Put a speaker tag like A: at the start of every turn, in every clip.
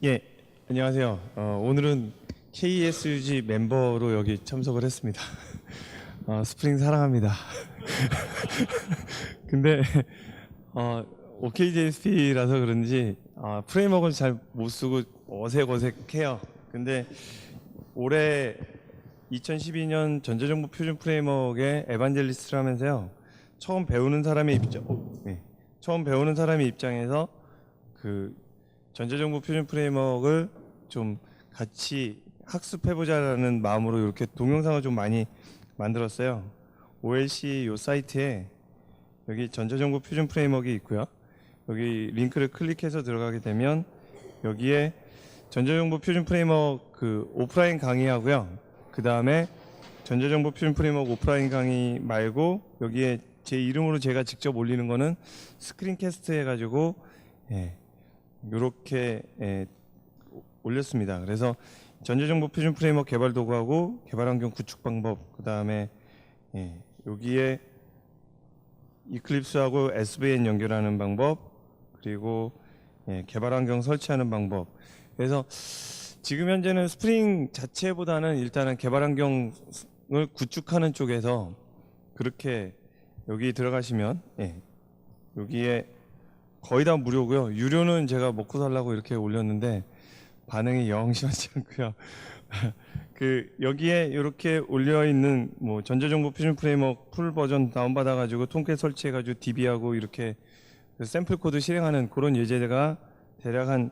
A: 예, 안녕하세요. 오늘은 KSUG 멤버로 여기 참석을 했습니다. 스프링 사랑합니다. 근데 OKJSP라서 그런지 프레임워크는 잘 못 쓰고 어색어색해요. 근데 올해 2012년 전자정보 표준 프레임워크의 에반젤리스트를 하면서요. 처음 배우는 사람의 입장에서 그 전자정보 표준 프레임워크를 좀 같이 학습해보자라는 마음으로 이렇게 동영상을 좀 많이 만들었어요. OLC 요 사이트에 여기 전자정보 표준 프레임워크가 있고요. 여기 링크를 클릭해서 들어가게 되면 여기에 전자정보 표준 프레임워크 그 오프라인 강의하고요. 그 다음에 전자정보 표준 프레임워크 오프라인 강의 말고 여기에 제 이름으로 제가 직접 올리는 거는 스크린캐스트 해가지고 이렇게 올렸습니다. 그래서 전자정보 표준 프레임워크 개발 도구하고 개발 환경 구축 방법, 그 다음에 여기에 이클립스하고 SVN 연결하는 방법, 그리고 개발 환경 설치하는 방법. 그래서 지금 현재는 스프링 자체보다는 일단은 개발 환경을 구축하는 쪽에서 그렇게 여기 들어가시면 여기에 거의 다 무료고요. 유료는 제가 먹고 살라고 이렇게 올렸는데 반응이 영 심하지 않고요. 그 여기에 이렇게 올려 있는 뭐 전자정보 표준 프레임워크 풀 버전 다운받아 가지고 통계 설치해 가지고 DB하고 이렇게 샘플 코드 실행하는 그런 예제가 대략 한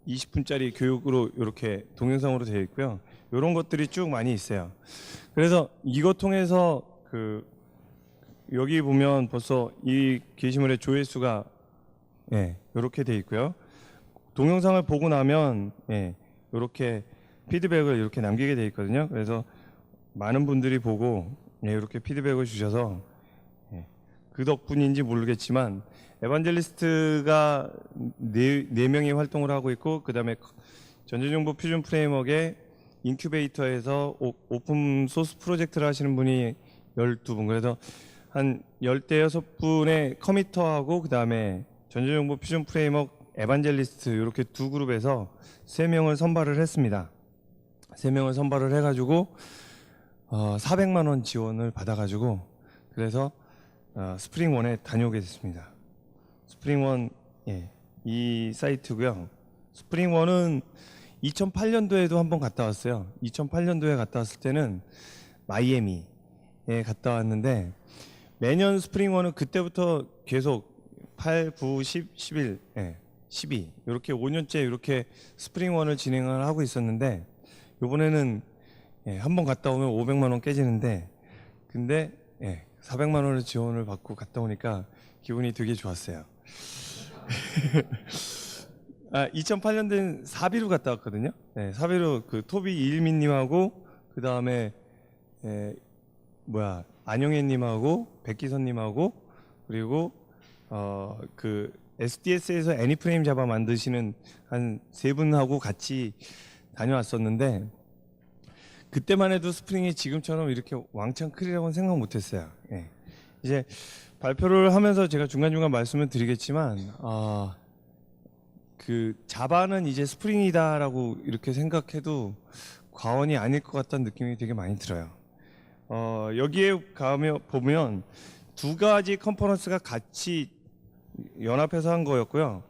A: 20분짜리 교육으로 이렇게 동영상으로 되어 있고요. 이런 것들이 쭉 많이 있어요. 그래서 이거 통해서 그 여기 보면 벌써 이 게시물의 조회수가 이렇게 돼 있고요. 동영상을 보고 나면 이렇게 피드백을 이렇게 남기게 돼 있거든요. 그래서 많은 분들이 보고 이렇게 피드백을 주셔서 그 덕분인지 모르겠지만 에반젤리스트가 네 명이 활동을 하고 있고, 그 다음에 전자정보 표준 프레임워크의 인큐베이터에서 오픈 소스 프로젝트를 하시는 분이 12분, 그래서 한 16분의 커미터하고 그 다음에 전자정보 표준 프레임워크 에반젤리스트 이렇게 두 그룹에서 3명을 선발을 했습니다. 3명을 선발을 해가지고 400만 원 지원을 받아가지고 그래서 스프링원에 다녀오게 됐습니다. 스프링원 이 사이트고요. 스프링원은 2008년도에도 한번 갔다 왔어요. 2008년도에 갔다 왔을 때는 마이애미에 갔다 왔는데 매년 스프링원은 그때부터 계속 8, 9, 10, 11, 12 이렇게 5년째 이렇게 스프링원을 진행을 하고 있었는데 이번에는 한번 갔다 오면 500만 원 깨지는데 근데 400만 원을 지원을 받고 갔다 오니까 기분이 되게 좋았어요. 2008년도엔 사비로 갔다 왔거든요. 사비로 그 토비 이일민님하고 그 다음에 안영애님하고 백기선님하고 그리고 그 SDS에서 애니프레임 자바 만드시는 한 3분하고 같이 다녀왔었는데 그때만 해도 스프링이 지금처럼 이렇게 왕창 크리라고는 생각 못했어요. 이제 발표를 하면서 제가 중간중간 말씀을 드리겠지만 그 자바는 이제 스프링이다라고 이렇게 생각해도 과언이 아닐 것 같다는 느낌이 되게 많이 들어요. 여기에 보면 두 가지 컨퍼런스가 같이 연합해서 한 거였고요.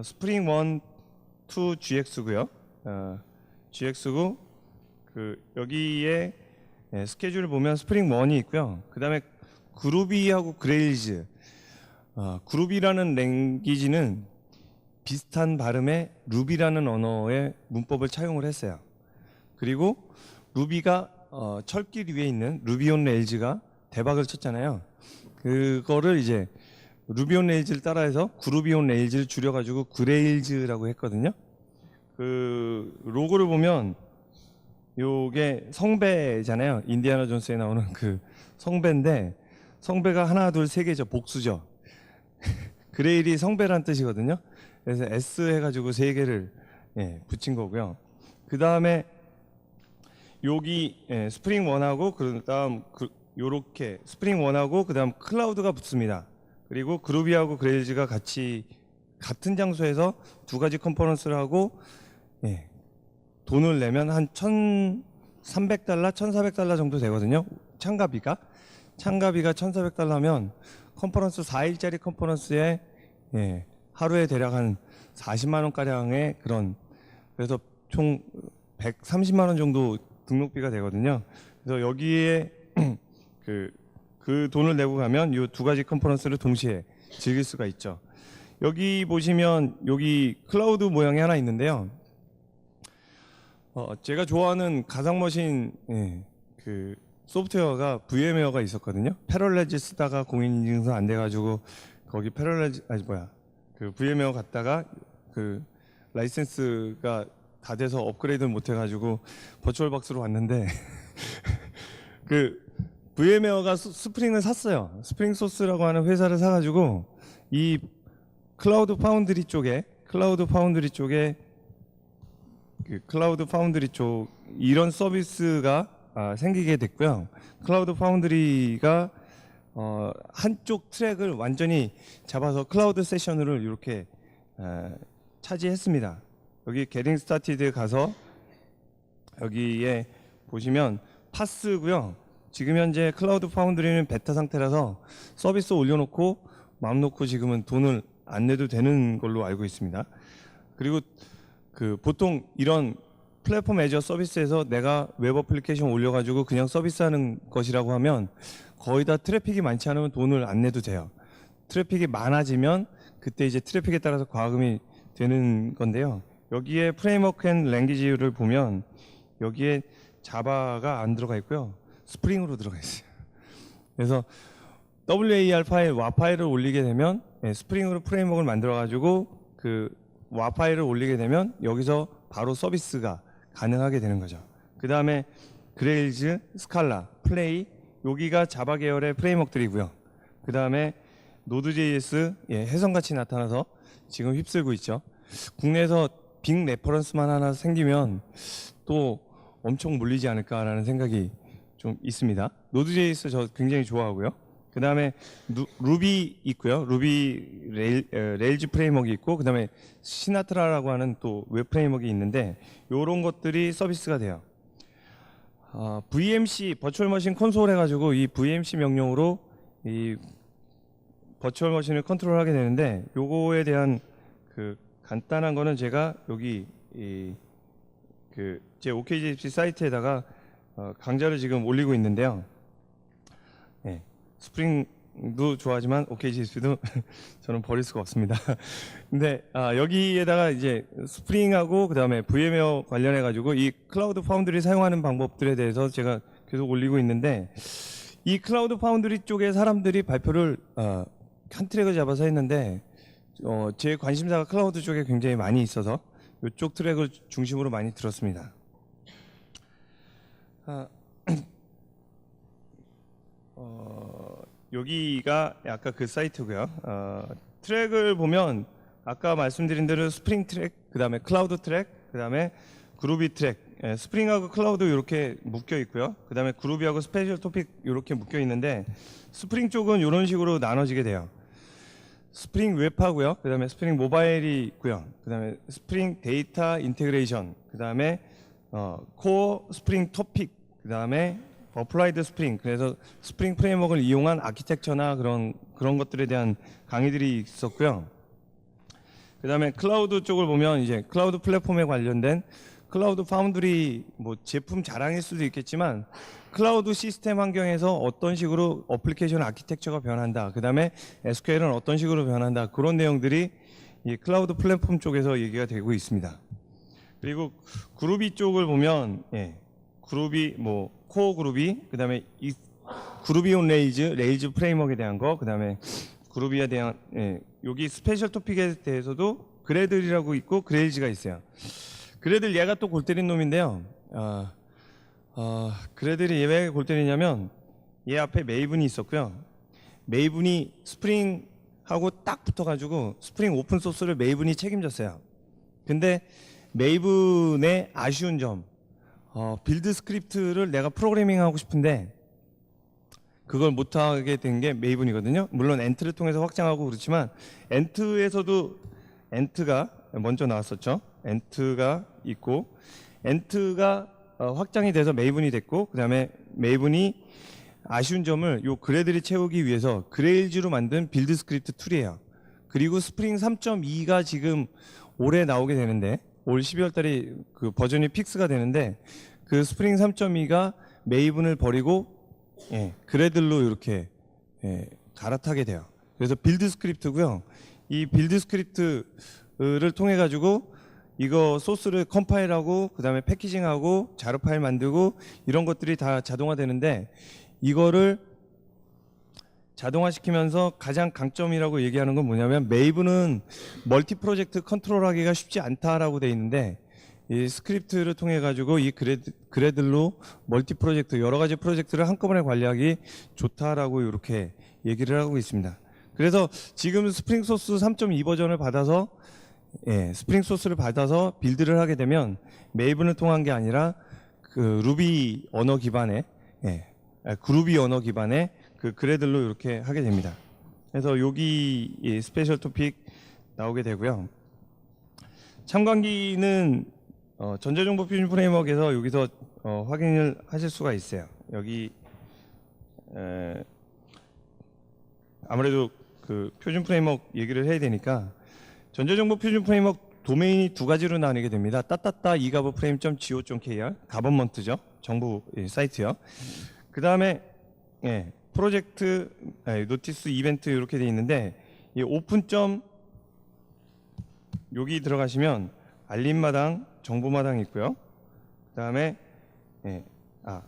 A: 스프링 1, 2 GX고요. GX고 그 여기에 스케줄을 보면 스프링 1이 있고요. 그 다음에 그루비하고 그레일즈. 그루비라는 랭귀지는 비슷한 발음의 루비라는 언어의 문법을 차용을 했어요. 그리고 루비가 철길 위에 있는 루비 온 레일즈가 대박을 쳤잖아요. 그거를 이제 루비 온 레일즈를 따라해서 그루비 온 레일즈를 줄여가지고 그레일즈라고 했거든요. 그 로고를 보면 요게 성배잖아요. 인디아나 존스에 나오는 그 성배인데 성배가 하나 둘 세 개죠. 복수죠. 그레일이 성배란 뜻이거든요. 그래서 S 해가지고 3개를 붙인 거고요. 그 다음에 여기 스프링 1하고 그 다음 요렇게 스프링 1하고 그 다음 클라우드가 붙습니다. 그리고 그루비하고 그레일즈가 같이 같은 장소에서 두 가지 컨퍼런스를 하고 예, 돈을 내면 한 1,300달러, 1,400달러 정도 되거든요. 참가비가 1,400달러면 컨퍼런스 4일짜리 컨퍼런스에 예, 하루에 대략 한 40만 원 가량의 그런, 그래서 총 130만 원 정도 등록비가 되거든요. 그래서 여기에 그 돈을 내고 가면 이 두 가지 컨퍼런스를 동시에 즐길 수가 있죠. 여기 보시면 여기 클라우드 모양이 하나 있는데요. 제가 좋아하는 가상머신 그 소프트웨어가 VM웨어가 있었거든요. 패럴레즈 쓰다가 공인인증서 안 돼가지고 거기 패럴레즈 그 VM웨어 갔다가 그 라이센스가 다 돼서 업그레이드를 못 해가지고 버추얼박스로 왔는데 그 VM웨어가 스프링을 샀어요. 스프링 소스라고 하는 회사를 사가지고 이 클라우드 파운드리 쪽에 이런 서비스가 생기게 됐고요. 클라우드 파운드리가 한쪽 트랙을 완전히 잡아서 클라우드 세션으로 이렇게 차지했습니다. 여기 게팅 스타티드 가서 여기에 보시면 파스고요. 지금 현재 클라우드 파운드리는 베타 상태라서 서비스 올려놓고 마음 놓고 지금은 돈을 안 내도 되는 걸로 알고 있습니다. 그리고 그 보통 이런 플랫폼 애저 서비스에서 내가 웹 어플리케이션 올려가지고 그냥 서비스하는 것이라고 하면 거의 다 트래픽이 많지 않으면 돈을 안 내도 돼요. 트래픽이 많아지면 그때 이제 트래픽에 따라서 과금이 되는 건데요. 여기에 프레임워크 앤 랭귀지를 보면 여기에 자바가 안 들어가 있고요. 스프링으로 들어가 있어요. 그래서 WAR 파일, WA 파일을 올리게 되면 스프링으로 프레임워크를 만들어 가지고 그 WA 파일을 올리게 되면 여기서 바로 서비스가 가능하게 되는 거죠. 그 다음에 그레일즈, 스칼라, 플레이, 여기가 자바 계열의 프레임워크들이고요. 그 다음에 노드.js 해성같이 나타나서 지금 휩쓸고 있죠. 국내에서 빅 레퍼런스만 하나 생기면 또 엄청 몰리지 않을까라는 생각이 좀 있습니다. 노드.js 저 굉장히 좋아하고요. 그 다음에 루비 있고요. 루비 레일즈 프레임워크 있고, 그 다음에 시나트라라고 하는 또 웹 프레임워크가 있는데 이런 것들이 서비스가 돼요. VMC 버추얼 머신 콘솔 해가지고 이 VMC 명령으로 이 버추얼 머신을 컨트롤하게 되는데 요거에 대한 그 간단한 거는 제가 여기 제 OKGSP 사이트에다가 강좌를 지금 올리고 있는데요. 네, 스프링도 좋아하지만 OKGSP도 저는 버릴 수가 없습니다. 근데 여기에다가 이제 스프링하고 그 다음에 VM웨어 관련해 가지고 이 클라우드 파운드리 사용하는 방법들에 대해서 제가 계속 올리고 있는데 이 클라우드 파운드리 쪽에 사람들이 발표를 한 트랙을 잡아서 했는데 제 관심사가 클라우드 쪽에 굉장히 많이 있어서 이쪽 트랙을 중심으로 많이 들었습니다. 여기가 아까 그 사이트고요. 트랙을 보면 아까 말씀드린 대로 스프링 트랙, 그 다음에 클라우드 트랙, 그 다음에 그루비 트랙, 스프링하고 클라우드 이렇게 묶여 있고요. 그 다음에 그루비하고 스페셜 토픽 이렇게 묶여 있는데 스프링 쪽은 이런 식으로 나눠지게 돼요. 스프링 웹하고요. 그 다음에 스프링 모바일이 있고요. 그 다음에 스프링 데이터 인테그레이션, 그 다음에 코어 스프링 토픽, 그 다음에 어플라이드 스프링, 그래서 스프링 프레임워크를 이용한 아키텍처나 그런 것들에 대한 강의들이 있었고요. 그 다음에 클라우드 쪽을 보면 이제 클라우드 플랫폼에 관련된 클라우드 파운드리 뭐 제품 자랑일 수도 있겠지만 클라우드 시스템 환경에서 어떤 식으로 어플리케이션 아키텍처가 변한다. 그 다음에 SQL은 어떤 식으로 변한다. 그런 내용들이 이 클라우드 플랫폼 쪽에서 얘기가 되고 있습니다. 그리고 그루비 쪽을 보면 그루비 뭐 코어 그루비, 그 다음에 이 그루비 온 레일즈 프레임워크에 대한 거, 그 다음에 그루비에 대한 여기 스페셜 토픽에 대해서도 그레들이라고 있고 그레일즈가 있어요. 그레들 얘가 또 골 때린 놈인데요. 그레들이 왜 골 때리냐면 얘 앞에 메이븐이 있었고요. 메이븐이 스프링하고 딱 붙어가지고 스프링 오픈 소스를 메이븐이 책임졌어요. 근데 메이븐의 아쉬운 점, 빌드 스크립트를 내가 프로그래밍하고 싶은데 그걸 못하게 된 게 메이븐이거든요. 물론 엔트를 통해서 확장하고 그렇지만 엔트에서도 엔트가 먼저 나왔었죠. 엔트가 있고, 엔트가 확장이 돼서 메이븐이 됐고, 그 다음에 메이븐이 아쉬운 점을 요 그래드를 채우기 위해서 그레일즈로 만든 빌드 스크립트 툴이에요. 그리고 스프링 3.2가 지금 올해 나오게 되는데, 올 12월 달에 그 버전이 픽스가 되는데, 그 스프링 3.2가 메이븐을 버리고 그래들로 이렇게 갈아타게 돼요. 그래서 빌드 스크립트고요. 이 빌드 스크립트를 통해 가지고 이거 소스를 컴파일하고 그 다음에 패키징하고 자료 파일 만들고 이런 것들이 다 자동화되는데, 이거를 자동화시키면서 가장 강점이라고 얘기하는 건 뭐냐면, 메이븐은 멀티 프로젝트 컨트롤하기가 쉽지 않다라고 돼 있는데, 이 스크립트를 통해 가지고 이 그래들로 멀티 프로젝트, 여러 가지 프로젝트를 한꺼번에 관리하기 좋다라고 이렇게 얘기를 하고 있습니다. 그래서 지금 스프링 소스 3.2 버전을 받아서 스프링 소스를 받아서 빌드를 하게 되면 메이븐을 통한 게 아니라 그 루비 언어 기반의 그루비 언어 기반의 그 그래들로 이렇게 하게 됩니다. 그래서 여기 스페셜 토픽 나오게 되고요. 참관기는 전자정보 표준 프레임워크에서 여기서 확인을 하실 수가 있어요. 여기 아무래도 그 표준 프레임워크 얘기를 해야 되니까, 전자정보 표준 프레임워크 도메인이 두 가지로 나뉘게 됩니다. 따따따 egovframe.go.kr 가버먼트죠. 정부 사이트요. 그 다음에 프로젝트 노티스 이벤트 이렇게 돼 있는데, 이 오픈 여기 들어가시면 알림마당, 정보마당이 있고요. 그 다음에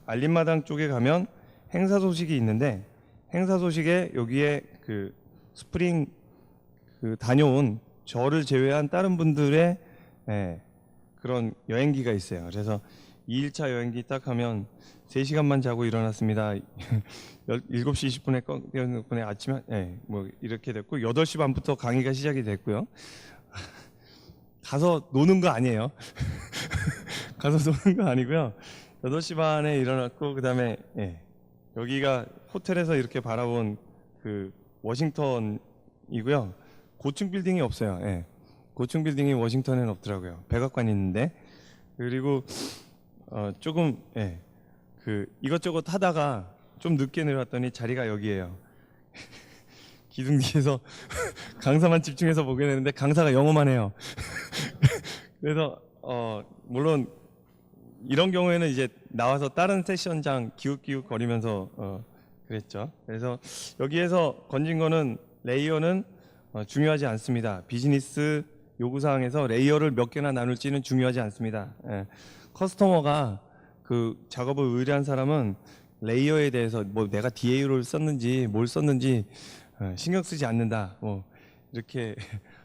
A: 알림마당 쪽에 가면 행사 소식이 있는데, 행사 소식에 여기에 그 스프링 그 다녀온 저를 제외한 다른 분들의 그런 여행기가 있어요. 그래서 2일차 여행기 딱 하면 3시간만 자고 일어났습니다. 7시 20분에 아침에 뭐 이렇게 됐고, 8시 반부터 강의가 시작이 됐고요. 가서 노는 거 아니에요. 가서 노는 거 아니고요. 8시 반에 일어났고, 그 다음에 여기가 호텔에서 이렇게 바라본 그 워싱턴이고요. 고층 빌딩이 없어요. 고층 빌딩이 워싱턴에는 없더라고요. 백악관이 있는데. 그리고 조금 그 이것저것 하다가 좀 늦게 내려왔더니 자리가 여기예요. 기둥 뒤에서 강사만 집중해서 보게 되는데 강사가 영어만 해요. 그래서 물론 이런 경우에는 이제 나와서 다른 세션장 기웃기웃 거리면서 그랬죠. 그래서 여기에서 건진 거는 레이어는 중요하지 않습니다. 비즈니스 요구사항에서 레이어를 몇 개나 나눌지는 중요하지 않습니다. 커스터머가 그 작업을 의뢰한 사람은 레이어에 대해서 뭐 내가 DA를 썼는지 뭘 썼는지 신경 쓰지 않는다. 뭐 이렇게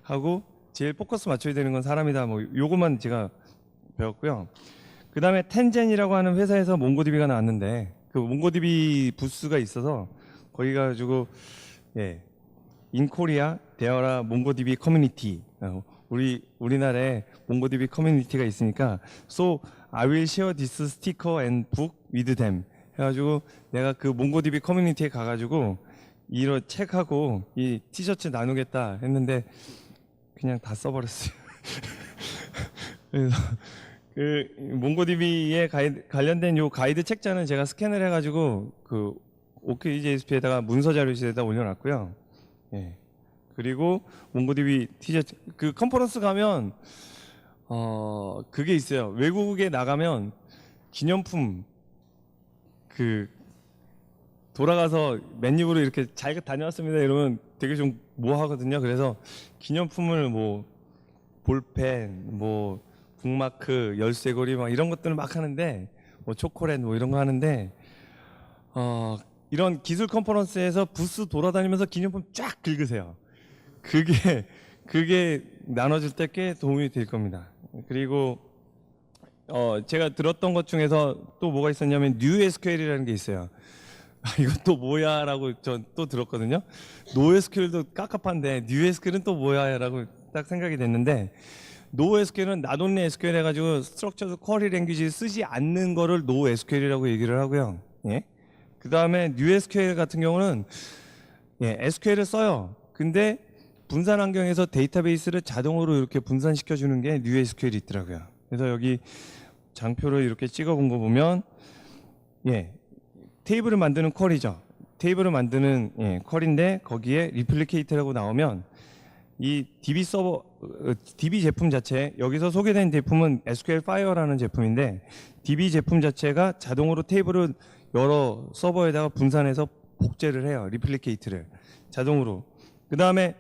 A: 하고 제일 포커스 맞춰야 되는 건 사람이다. 뭐 요것만 제가 배웠고요. 그 다음에 텐젠이라고 하는 회사에서 몽고DB가 나왔는데, 그 몽고DB 부스가 있어서 거기 가지고 인코리아 데어라 몽고DB 커뮤니티, 우리나라에 몽고DB 커뮤니티가 있으니까 so I will share this sticker and book with them 해가지고 내가 그 몽고DB 커뮤니티에 가가지고 이런 책하고 이 티셔츠 나누겠다 했는데 그냥 다 써버렸어요. 그래서 그 몽고DB에 관련된 요 가이드 책자는 제가 스캔을 해가지고 그 OKJSP에다가 문서 자료실에다 올려놨고요. 그리고 몽고DB 티셔츠 그 컨퍼런스 가면 그게 있어요. 외국에 나가면 기념품 그 돌아가서 맨입으로 이렇게 잘 다녀왔습니다 이러면 되게 좀 뭐하거든요. 그래서 기념품을 뭐 볼펜, 뭐 북마크, 열쇠고리 막 이런 것들을 막 하는데, 뭐 초콜릿 뭐 이런 거 하는데 이런 기술 컨퍼런스에서 부스 돌아다니면서 기념품 쫙 긁으세요. 그게 나눠줄 때 꽤 도움이 될 겁니다. 그리고 제가 들었던 것 중에서 또 뭐가 있었냐면 NewSQL이라는 게 있어요. 이것도 뭐야 라고 전 또 들었거든요. NoSQL도 깝깝한데 NewSQL은 또 뭐야 라고 딱 생각이 됐는데, NoSQL은 not only SQL 해가지고 Structured Query Language 쓰지 않는 거를 NoSQL이라고 얘기를 하고요. 그 다음에 NewSQL 같은 경우는 SQL을 써요. 근데 분산 환경에서 데이터베이스를 자동으로 이렇게 분산시켜 주는 게 NewSQL이 있더라고요. 그래서 여기 장표를 이렇게 찍어 본 거 보면 예, 테이블을 만드는 쿼리죠. 테이블을 만드는 쿼리인데 거기에 리플리케이트라고 나오면 이 DB 서버, DB 제품 자체, 여기서 소개된 제품은 SQL Fire라는 제품인데 DB 제품 자체가 자동으로 테이블을 여러 서버에다가 분산해서 복제를 해요. 리플리케이트를 자동으로. 그 다음에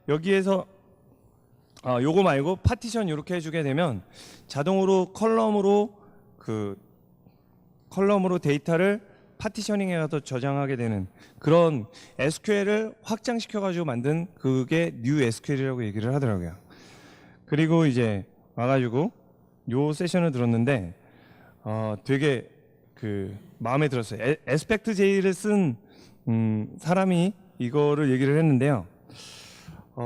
A: 여기에서 요거 말고 파티션 이렇게 해주게 되면 자동으로 컬럼으로 데이터를 파티셔닝 해서 저장하게 되는 그런 SQL을 확장시켜가지고 만든 그게 NewSQL이라고 얘기를 하더라고요. 그리고 이제 와가지고 요 세션을 들었는데 되게 마음에 들었어요. 에스펙트.j를 쓴 사람이 이거를 얘기를 했는데요.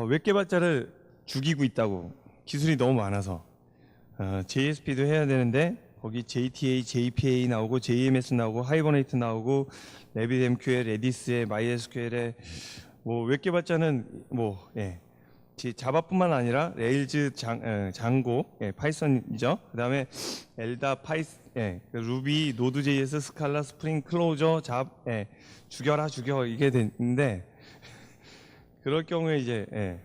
A: 웹 개발자를 죽이고 있다고. 기술이 너무 많아서 JSP도 해야 되는데 거기 JTA, JPA 나오고 JMS 나오고 하이버네이트 나오고 RabbitMQL, Redis에 MySQL에 뭐 웹 개발자는 자바뿐만 아니라 레일즈, 장고, 파이썬이죠. 그다음에 엘다, 루비, 노드.js, 스칼라, 스프링, 클로저, 죽여 이게 되는데 그럴 경우에 이제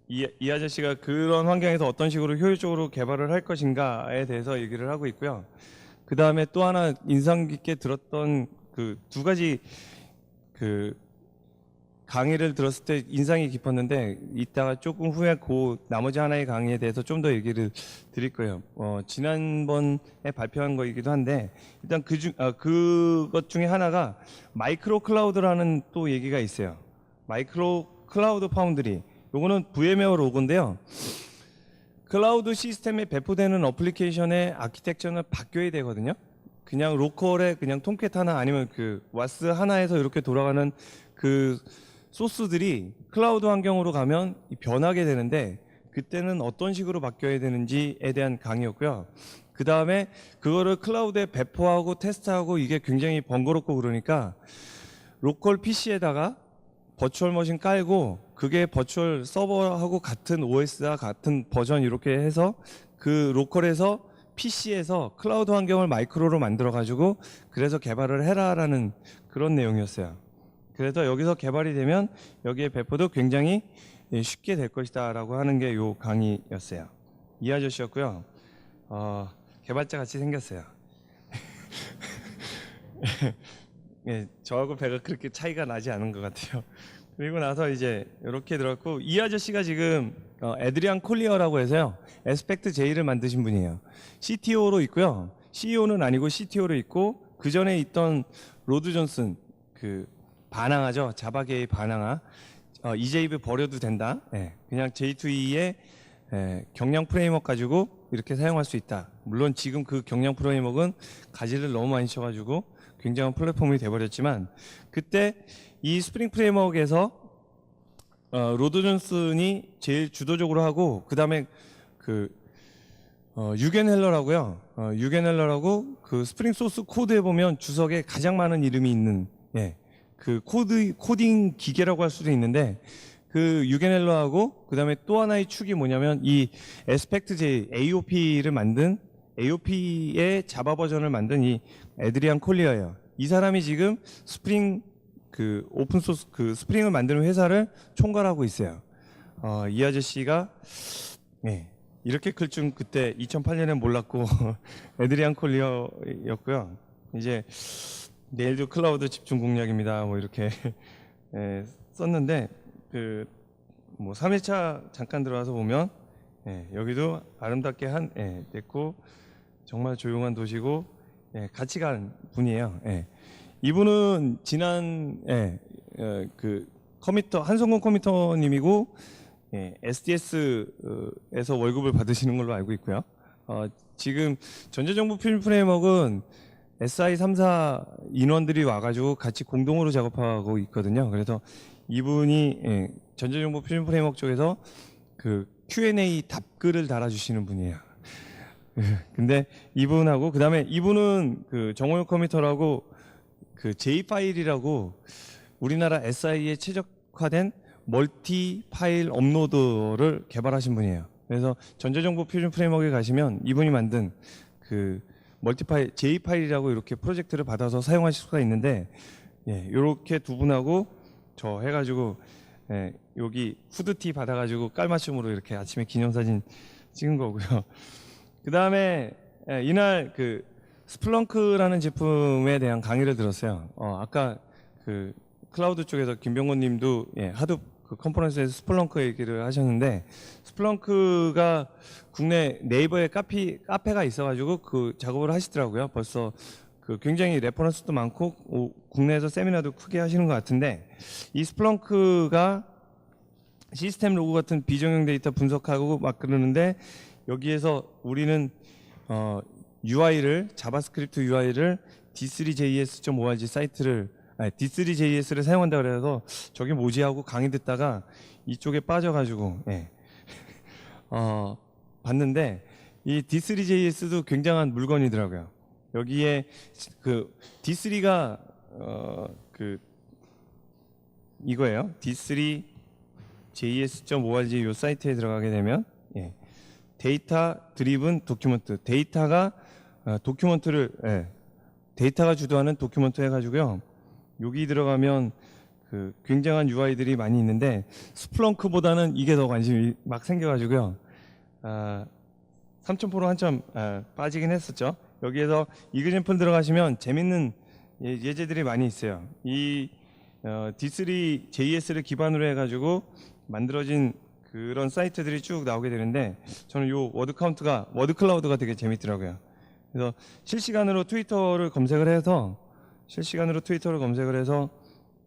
A: 이 아저씨가 그런 환경에서 어떤 식으로 효율적으로 개발을 할 것인가에 대해서 얘기를 하고 있고요. 그 다음에 또 하나 인상 깊게 들었던 그 두 가지 강의를 들었을 때 인상이 깊었는데 이따가 조금 후에 나머지 하나의 강의에 대해서 좀 더 얘기를 드릴 거예요. 지난번에 발표한 거이기도 한데 일단 그것 중에 하나가 마이크로 클라우드라는 또 얘기가 있어요. 마이크로 클라우드 파운드리. 요거는 VMware 로고인데요. 클라우드 시스템에 배포되는 어플리케이션의 아키텍처는 바뀌어야 되거든요. 그냥 로컬에 그냥 톰캣 하나 아니면 와스 하나에서 이렇게 돌아가는 소스들이 클라우드 환경으로 가면 변하게 되는데 그때는 어떤 식으로 바뀌어야 되는지에 대한 강의였고요. 그 다음에 그거를 클라우드에 배포하고 테스트하고 이게 굉장히 번거롭고 그러니까 로컬 PC에다가 버추얼 머신 깔고 그게 버추얼 서버하고 같은 OS와 같은 버전 이렇게 해서 그 로컬에서 PC에서 클라우드 환경을 마이크로로 만들어 가지고 그래서 개발을 해라라는 그런 내용이었어요. 그래서 여기서 개발이 되면 여기에 배포도 굉장히 쉽게 될 것이다 라고 하는 게 요 강의였어요. 이 아저씨였고요. 개발자 같이 생겼어요. 저하고 배가 그렇게 차이가 나지 않은 것 같아요. 그리고 나서 이제 이렇게 들었고 이 아저씨가 지금 에드리안 콜리어라고 해서요. 에스펙트.j를 만드신 분이에요. CTO로 있고요. CEO는 아니고 CTO로 있고 그 전에 있던 로드 존슨 바나나죠. 자바계의 바나나. EJB 버려도 된다. 그냥 J2E의 경량 프레임워크 가지고 이렇게 사용할 수 있다. 물론 지금 그 경량 프레임워크는 가지를 너무 많이 쳐가지고 굉장한 플랫폼이 돼버렸지만 그때 이 스프링 프레임워크에서 로드 존슨이 제일 주도적으로 하고 그 다음에 유겐 헬러라고요. 유겐 헬러라고 스프링 소스 코드에 보면 주석에 가장 많은 이름이 있는 코딩 기계라고 할 수도 있는데 유겐 헬러하고 그 다음에 또 하나의 축이 뭐냐면 이 에스펙트.j AOP를 만든 AOP의 자바 버전을 만든 이 에드리안 콜리어예요. 이 사람이 지금 스프링 오픈소스 스프링을 만드는 회사를 총괄하고 있어요. 이 아저씨가 이렇게 클 줄 그때 2008년에 몰랐고 에드리안 콜리어였고요. 이제 내일도 클라우드 집중 공략입니다. 뭐 이렇게 썼는데 3회차 잠깐 들어와서 보면 여기도 아름답게 됐고 정말 조용한 도시고 같이 간 분이에요. 이분은 지난 커미터 한성근 커미터님이고 SDS에서 월급을 받으시는 걸로 알고 있고요. 지금 전자정보 필름 프레임워크는 SI 3사 인원들이 와가지고 같이 공동으로 작업하고 있거든요. 그래서 이분이 전자정보 필름 프레임워크 쪽에서 Q&A 답글을 달아주시는 분이에요. 근데 이분하고 그 다음에 이분은 정호영 커미터라고 J 파일이라고 우리나라 SI에 최적화된 멀티 파일 업로더를 개발하신 분이에요. 그래서 전자정보 표준 프레임워크에 가시면 이분이 만든 그 멀티 파일 J 파일이라고 이렇게 프로젝트를 받아서 사용하실 수가 있는데, 예, 이렇게 두 분하고 저 해가지고, 예, 여기 후드티 받아가지고 깔맞춤으로 이렇게 아침에 기념사진 찍은 거고요. 그 다음에 이날 그 스플렁크라는 제품에 대한 강의를 들었어요. 아까 그 클라우드 쪽에서 김병곤 님도, 예, 하둡 그 컨퍼런스에서 스플렁크 얘기를 하셨는데, 스플렁크가 국내 네이버에 카페가 있어가지고 그 작업을 하시더라고요. 벌써 그 굉장히 레퍼런스도 많고 국내에서 세미나도 크게 하시는 것 같은데, 이 스플렁크가 시스템 로그 같은 비정형 데이터 분석하고 막 그러는데, 여기에서 우리는 UI를 자바스크립트 UI를 d3js.org 사이트를 d3js를 사용한다 그래서 저게 뭐지 하고 강의 듣다가 이쪽에 빠져가지고, 예, 봤는데 이 d3js도 굉장한 물건이더라고요. 여기에 그 d3가 그 이거예요. d3js.org 요 사이트에 들어가게 되면, 예, 데이터 드리븐 도큐먼트, 데이터가 도큐먼트를, 예, 데이터가 주도하는 도큐먼트 해가지고요. 여기 들어가면 그 굉장한 UI들이 많이 있는데, 스플렁크보다는 이게 더 관심이 막 생겨가지고요. 3,000% 한점 빠지긴 했었죠. 여기에서 이그젠플 들어가시면 재밌는 예제들이 많이 있어요. 이 D3JS를 기반으로 해가지고 만들어진 그런 사이트들이 쭉 나오게 되는데, 저는 요 워드 클라우드가 되게 재밌더라고요. 그래서 실시간으로 트위터를 검색을 해서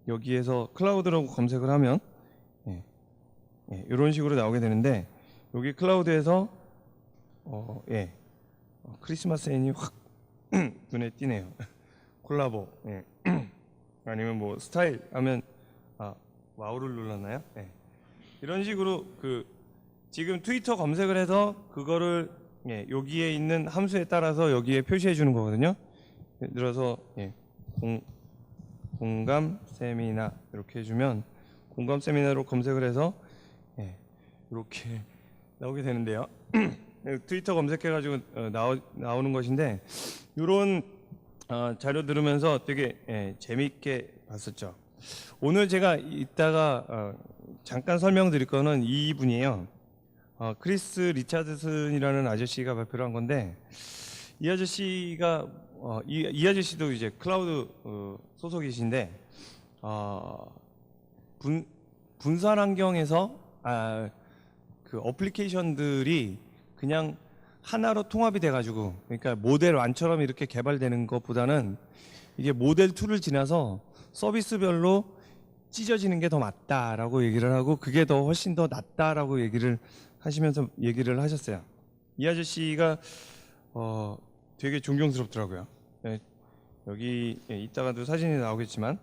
A: 여기에서 클라우드라고 검색을 하면, 예, 예, 이런 식으로 나오게 되는데, 여기 클라우드에서 예, 크리스마스 애니 확 눈에 띄네요. 콜라보, 예. 아니면 뭐 스타일 하면 와우를 눌렀나요? 예. 이런 식으로 그 지금 트위터 검색을 해서 그거를, 예, 여기에 있는 함수에 따라서 여기에 표시해 주는 거거든요. 예를 들어서, 예, 공감 세미나 이렇게 해주면 공감 세미나로 검색을 해서, 예, 이렇게 나오게 되는데요. 트위터 검색해가지고 나오는 것인데, 이런 자료 들으면서 되게, 예, 재미있게 봤었죠. 오늘 제가 이따가 잠깐 설명드릴 거는 이분이에요. 크리스 리차드슨이라는 아저씨가 발표를 한 건데, 이 아저씨가 이 아저씨도 이제 클라우드 소속이신데, 분산 환경에서 그 어플리케이션들이 그냥 하나로 통합이 돼가지고, 그러니까 모델 1처럼 이렇게 개발되는 것보다는 이게 모델 2를 지나서 서비스별로 찢어지는 게 더 맞다라고 얘기를 하고, 그게 더 훨씬 더 낫다라고 얘기를 하셨어요. 이 아저씨가 되게 존경스럽더라고요. 예, 여기, 예, 이따가도 사진이 나오겠지만,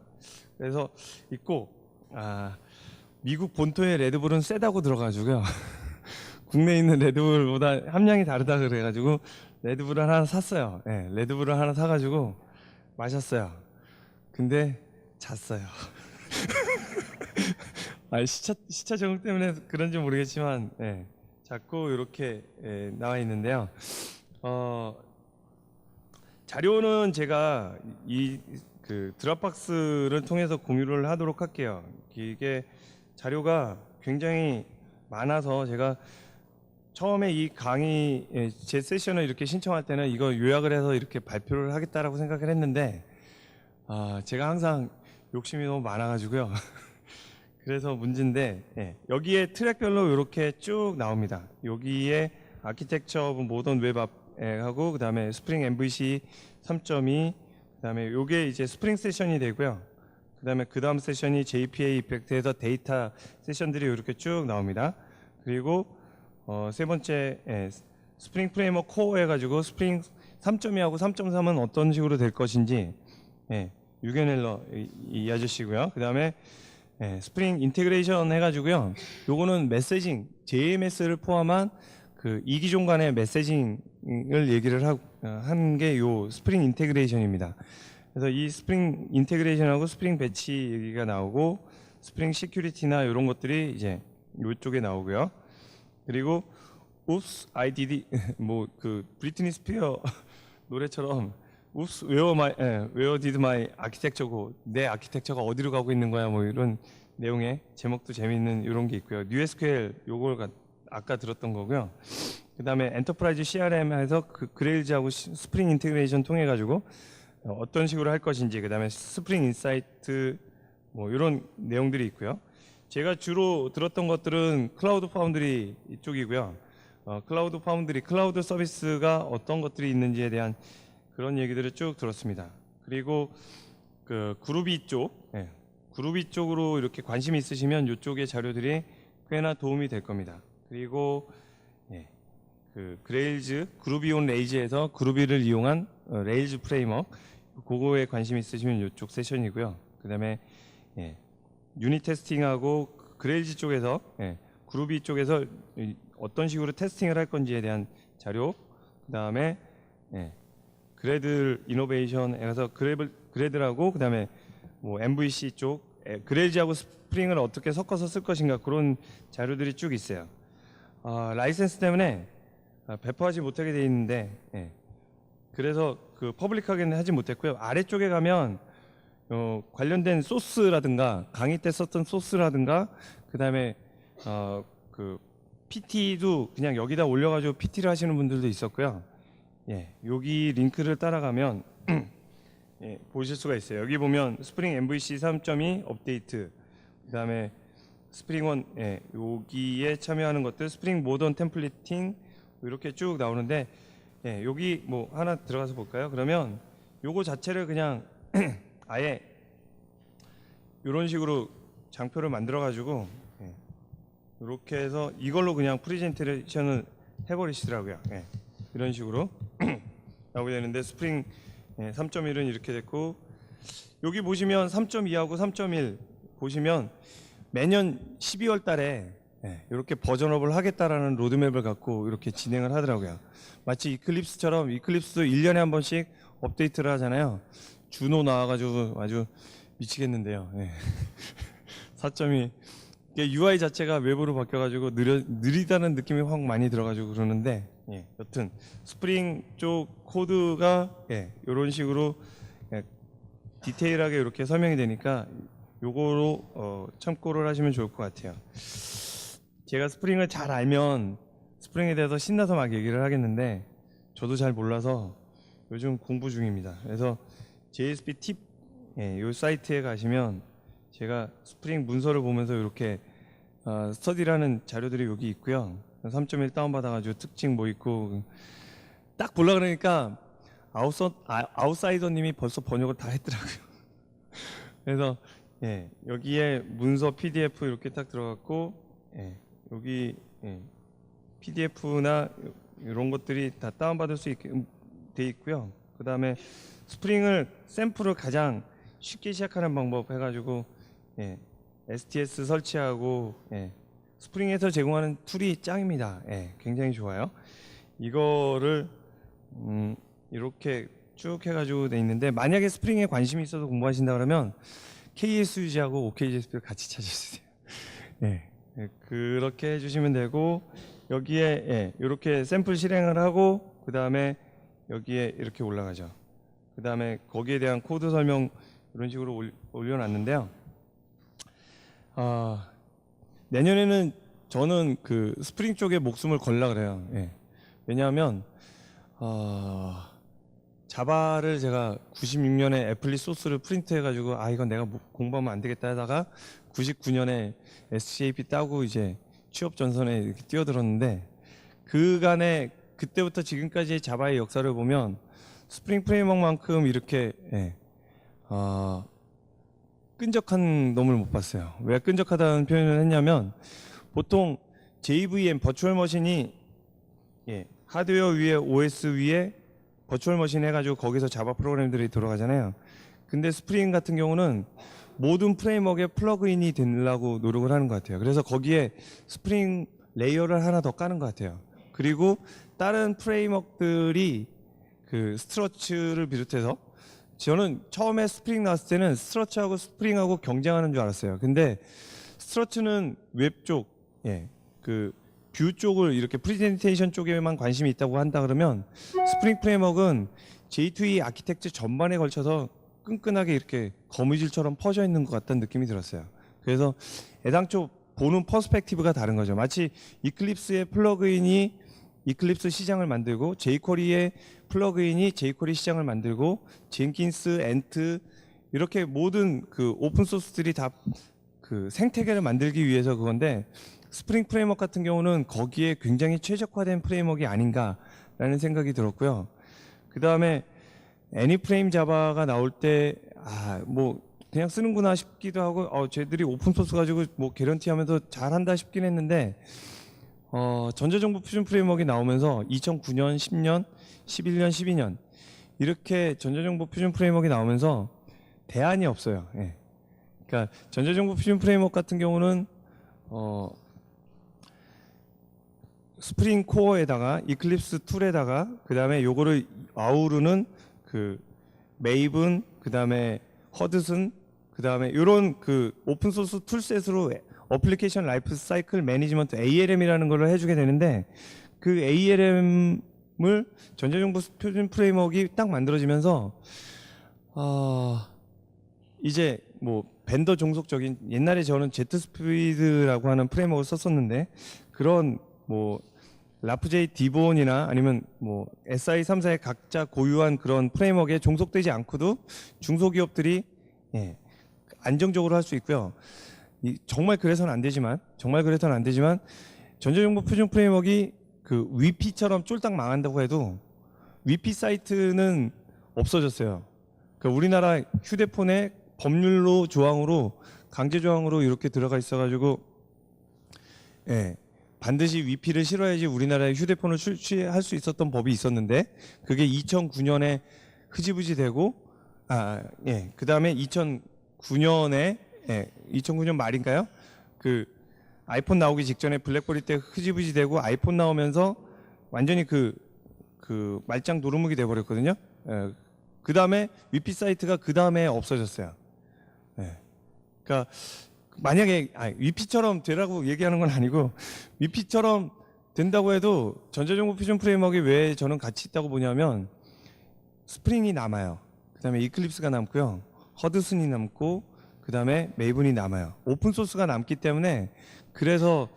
A: 그래서 있고, 미국 본토의 레드불은 세다고 들어가지고요. 국내에 있는 레드불보다 함량이 다르다 그래가지고 레드불을 하나 샀어요. 예, 레드불을 하나 사가지고 마셨어요. 근데 잤어요. 시차 적응 때문에 그런지 모르겠지만, 예, 자꾸 이렇게, 예, 나와 있는데요. 자료는 제가 이 그 드랍박스를 통해서 공유를 하도록 할게요. 이게 자료가 굉장히 많아서 제가 처음에 이 강의, 예, 제 세션을 이렇게 신청할 때는 이거 요약을 해서 이렇게 발표를 하겠다라고 생각을 했는데, 제가 항상 욕심이 너무 많아가지고요. 그래서 문제인데, 예, 여기에 트랙별로 이렇게 쭉 나옵니다. 여기에 아키텍처 오브 모던 웹 앱하고, 그 다음에 스프링 MVC 3.2, 그 다음에 요게 이제 스프링 세션이 되고요. 그 다음 세션이 JPA 이펙트에서 데이터 세션들이 이렇게 쭉 나옵니다. 그리고 세 번째, 예, 스프링 프레임워크 코어 해가지고 스프링 3.2하고 3.3은 어떤 식으로 될 것인지, 예, 유겐 헬러 이 아저씨고요. 그 다음에, 예, 스프링 인테그레이션 해가지고요. 요거는 메시징, JMS를 포함한 그 이 기종 간의 메시징을 얘기를 한 게 요 스프링 인테그레이션입니다. 그래서 이 스프링 인테그레이션하고 스프링 배치 얘기가 나오고, 스프링 시큐리티나 이런 것들이 이제 이쪽에 나오고요. 그리고 Oops, I did it. 뭐 그 브리트니 스피어 노래처럼 Oops, where did my architecture go? 내 아키텍처가 어디로 가고 있는 거야? 뭐 이런 내용의 제목도 재미있는 이런 게 있고요. NewSQL 요걸 아까 들었던 거고요. 그다음에 엔터프라이즈 CRM에서 그 그레일즈하고 스프링 인테그레이션 통해 가지고 어떤 식으로 할 것인지, 그다음에 스프링 인사이트 뭐 이런 내용들이 있고요. 제가 주로 들었던 것들은 클라우드 파운드리 이쪽이고요. 클라우드 파운드리, 클라우드 서비스가 어떤 것들이 있는지에 대한 그런 얘기들을 쭉 들었습니다. 그리고 그 그루비 쪽, 그루비 쪽으로 이렇게 관심이 있으시면 이쪽의 자료들이 꽤나 도움이 될 겁니다. 그리고 그 그레일즈, 그루비 온 레이즈에서 그루비를 이용한 레일즈 프레임워크, 그거에 관심이 있으시면 이쪽 세션이고요. 그 다음에 유닛 테스팅하고 그레일즈 쪽에서 그루비 쪽에서 어떤 식으로 테스팅을 할 건지에 대한 자료, 그 다음에 그레들 이노베이션에 가서 그레들하고 그 다음에 뭐 MVC 쪽, 그레일즈하고 스프링을 어떻게 섞어서 쓸 것인가, 그런 자료들이 쭉 있어요. 라이센스 때문에 배포하지 못하게 돼 있는데, 그래서 그 퍼블릭하게는 하지 못했고요. 아래쪽에 가면 관련된 소스라든가 강의 때 썼던 소스라든가, 그 다음에 그 PT도 그냥 여기다 올려가지고 PT를 하시는 분들도 있었고요. 여기 링크를 따라가면 보실 수가 있어요. 여기 보면 스프링 MVC 3.2 업데이트, 그 다음에 스프링 1, 여기에 참여하는 것들, 스프링 모던 템플릿팅 이렇게 쭉 나오는데, 여기 뭐 하나 들어가서 볼까요? 그러면 요거 자체를 그냥 아예 이런 식으로 장표를 만들어 가지고 이렇게 해서 이걸로 그냥 프레젠테이션을 해버리시더라고요. 이런 식으로 나오게 되는데, 스프링 3.1은 이렇게 됐고, 여기 보시면 3.2하고 3.1 보시면 매년 12월 달에 이렇게 버전업을 하겠다라는 로드맵을 갖고 이렇게 진행을 하더라고요. 마치 이클립스처럼, 이클립스도 1년에 한 번씩 업데이트를 하잖아요. 주노 나와가지고 아주 미치겠는데요. 4.2 UI 자체가 외부로 바뀌어가지고 느리다는 느낌이 확 많이 들어가지고 그러는데, 여튼 스프링 쪽 코드가 이런 식으로 디테일하게 이렇게 설명이 되니까 요거로 참고를 하시면 좋을 것 같아요. 제가 스프링을 잘 알면 스프링에 대해서 신나서 막 얘기를 하겠는데, 저도 잘 몰라서 요즘 공부 중입니다. 그래서 JSP 팁 요 사이트에 가시면 제가 스프링 문서를 보면서 이렇게 스터디라는 자료들이 여기 있고요. 3.1 다운받아가지고 특징 뭐 있고 딱 보려 그러니까 아웃사이더님이 벌써 번역을 다 했더라고요. 그래서 여기에 문서 PDF 이렇게 딱 들어갔고, 여기 PDF나 이런 것들이 다 다운받을 수 있게 돼 있고요. 그 다음에 스프링을 샘플을 가장 쉽게 시작하는 방법 해가지고 STS 설치하고, 스프링에서 제공하는 툴이 짱입니다. 굉장히 좋아요. 이거를 이렇게 쭉 해가지고 돼 있는데, 만약에 스프링에 관심이 있어서 공부하신다 그러면 KSUG하고 OKJSP를 같이 찾으세요. 그렇게 해주시면 되고, 여기에 이렇게 샘플 실행을 하고, 그 다음에 여기에 이렇게 올라가죠. 그 다음에 거기에 대한 코드 설명 이런 식으로 올려놨는데요. 내년에는 저는 그 스프링 쪽에 목숨을 걸라 그래요. 왜냐하면 자바를 제가 96년에 애플리 소스를 프린트 해가지고 이건 내가 공부하면 안 되겠다 하다가 99년에 SCAP 따고 이제 취업 전선에 이렇게 뛰어들었는데, 그간에 그때부터 지금까지의 자바의 역사를 보면 스프링 프레임워크만큼 이렇게 끈적한 놈을 못 봤어요. 왜 끈적하다는 표현을 했냐면, 보통 JVM 버추얼 머신이 하드웨어 위에 OS 위에 버추얼 머신 해가지고 거기서 자바 프로그램들이 들어가잖아요. 근데 스프링 같은 경우는 모든 프레임워크에 플러그인이 되려고 노력을 하는 것 같아요. 그래서 거기에 스프링 레이어를 하나 더 까는 것 같아요. 그리고 다른 프레임워크들이 그 스트러치를 비롯해서 저는 처음에 스프링 나왔을 때는 스트러치하고 스프링하고 경쟁하는 줄 알았어요. 근데 스트러치는 웹 쪽, 예, 그 뷰 쪽을 이렇게 프레젠테이션 쪽에만 관심이 있다고 한다 그러면 스프링 프레임워크는 J2E 아키텍처 전반에 걸쳐서 끈끈하게 이렇게 거미줄처럼 퍼져 있는 것 같다는 느낌이 들었어요. 그래서 애당초 보는 퍼스펙티브가 다른 거죠. 마치 이클립스의 플러그인이 이클립스 시장을 만들고 jQuery의 플러그인이 jQuery 시장을 만들고 젠킨스, 엔트 이렇게 모든 그 오픈 소스들이 다 그 생태계를 만들기 위해서 그건데 스프링 프레임워크 같은 경우는 거기에 굉장히 최적화된 프레임워크가 아닌가라는 생각이 들었고요. 그 다음에 애니프레임 자바가 나올 때 뭐 그냥 쓰는구나 싶기도 하고 쟤들이 오픈 소스 가지고 뭐 개런티하면서 잘한다 싶긴 했는데 전자정보 표준 프레임워크가 나오면서 2009년, 10년, 11년, 12년 이렇게 전자정보 표준 프레임워크가 나오면서 대안이 없어요. 예. 그러니까 전자정보 표준 프레임워크 같은 경우는 스프링 코어에다가 이클립스 툴에다가 그 다음에 요거를 아우르는 그 메이븐 그 다음에 허드슨 그 다음에 요런 그 오픈 소스 툴셋으로 어플리케이션 라이프 사이클 매니지먼트 ALM이라는 걸 해주게 되는데 그 ALM을 전자정보 표준 프레임워크가 딱 만들어지면서 이제 뭐 벤더 종속적인 옛날에 저는 제트스피드라고 하는 프레임워크를 썼었는데 그런 뭐 라프제이 디본이나 아니면 뭐 SI3사의 각자 고유한 그런 프레임워크에 종속되지 않고도 중소기업들이 안정적으로 할 수 있고요. 정말 그래서는 안 되지만 전자정보 표준 프레임워크가 그 위피처럼 쫄딱 망한다고 해도 위피 사이트는 없어졌어요. 그러니까 우리나라 휴대폰에 법률로 조항으로 강제 조항으로 이렇게 들어가 있어가지고 반드시 위피를 실어야지 우리나라에 휴대폰을 출시할 수 있었던 법이 있었는데 그게 2009년에 흐지부지 되고 그 다음에 2009년에 2009년 말인가요? 그 아이폰 나오기 직전에 블랙베리 때 흐지부지 되고 아이폰 나오면서 완전히 그 말짱 노루묵이 돼버렸거든요. 그 다음에 위피 사이트가 그 다음에 없어졌어요. 그러니까 만약에 위피처럼 되라고 얘기하는 건 아니고 위피처럼 된다고 해도 전자정보 표준 프레임워크가 왜 저는 가치 있다고 보냐면 스프링이 남아요. 그 다음에 이클립스가 남고요. 허드슨이 남고 그 다음에 메이븐이 남아요. 오픈 소스가 남기 때문에 그래서